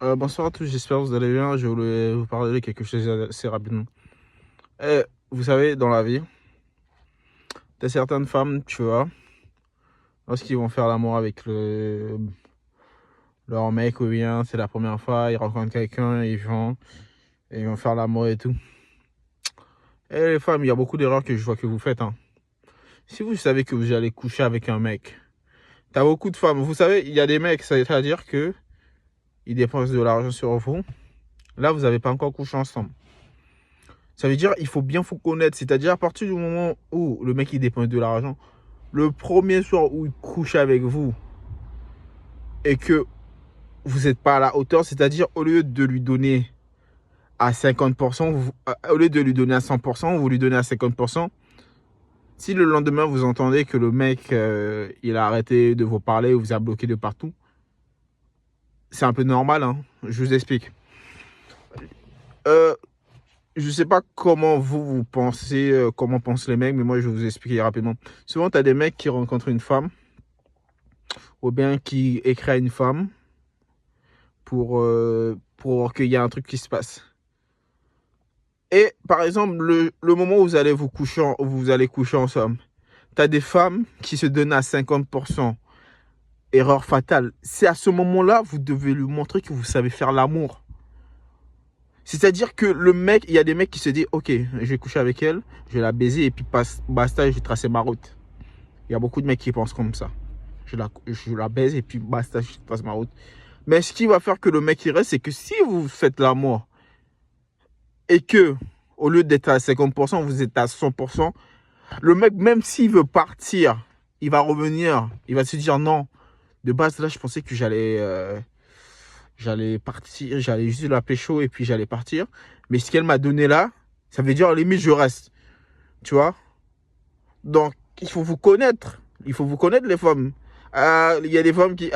Bonsoir à tous, j'espère que vous allez bien. Je voulais vous parler de quelque chose assez rapidement. Et, vous savez, dans la vie, t'as certaines femmes, tu vois, lorsqu'ils vont faire l'amour avec leur mec ou bien c'est la première fois, ils rencontrent quelqu'un, ils vont faire l'amour et tout. Et les femmes, il y a beaucoup d'erreurs que je vois que vous faites, hein. Si vous savez que vous allez coucher avec un mec, t'as beaucoup de femmes. Vous savez, il y a des mecs, c'est-à-dire que ils dépensent de l'argent sur vous. Là, vous n'avez pas encore couché ensemble. Ça veut dire il faut bien vous connaître. C'est-à-dire à partir du moment où le mec il dépense de l'argent, le premier soir où il couche avec vous et que vous n'êtes pas à la hauteur, c'est-à-dire au lieu de lui donner à 50%, au lieu de lui donner à 100%, vous lui donnez à 50%. Si le lendemain vous entendez que le mec il a arrêté de vous parler, vous a bloqué de partout, c'est un peu normal, hein. Je vous explique. Je ne sais pas comment vous pensez, comment pensent les mecs, mais moi je vais vous expliquer rapidement. Souvent, tu as des mecs qui rencontrent une femme ou bien qui écrit à une femme pour qu'il y ait un truc qui se passe. Et par exemple, le moment où vous allez coucher ensemble, tu as des femmes qui se donnent à 50%. Erreur fatale. C'est à ce moment-là, vous devez lui montrer que vous savez faire l'amour. C'est-à-dire que le mec, il y a des mecs qui se disent, ok, je vais coucher avec elle, je vais la baiser et puis basta, je vais tracer ma route. Il y a beaucoup de mecs qui pensent comme ça. Je la baise et puis basta, je trace ma route. Mais ce qui va faire que le mec il reste, c'est que si vous faites l'amour et que, au lieu d'être à 50%, vous êtes à 100%, le mec, même s'il veut partir, il va revenir, il va se dire non. De base, là, je pensais que j'allais partir, j'allais juste la pécho et puis j'allais partir. Mais ce qu'elle m'a donné là, ça veut dire limite je reste. Tu vois? Donc, il faut vous connaître. Il faut vous connaître les femmes. Il y a des femmes qui,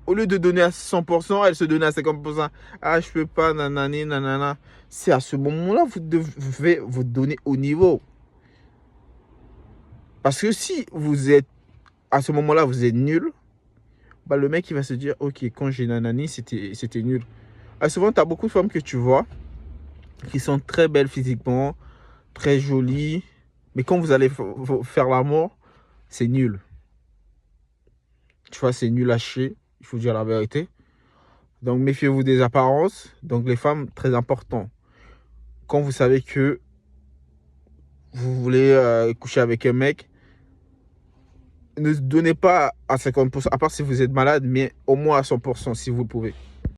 au lieu de donner à 100%, elles se donnent à 50%. Ah, je peux pas, nanani, nanana. C'est à ce moment-là vous devez vous donner au niveau. Parce que si vous êtes, à ce moment-là, vous êtes nul, bah, le mec, il va se dire, ok, quand j'ai nanani, c'était nul. Souvent, tu as beaucoup de femmes que tu vois qui sont très belles physiquement, très jolies, mais quand vous allez faire l'amour, c'est nul. Tu vois, c'est nul à chier, il faut dire la vérité. Donc, méfiez-vous des apparences. Donc, les femmes, très important. Quand vous savez que vous voulez coucher avec un mec, ne donnez pas à 50%, à part si vous êtes malade, mais au moins à 100% si vous pouvez.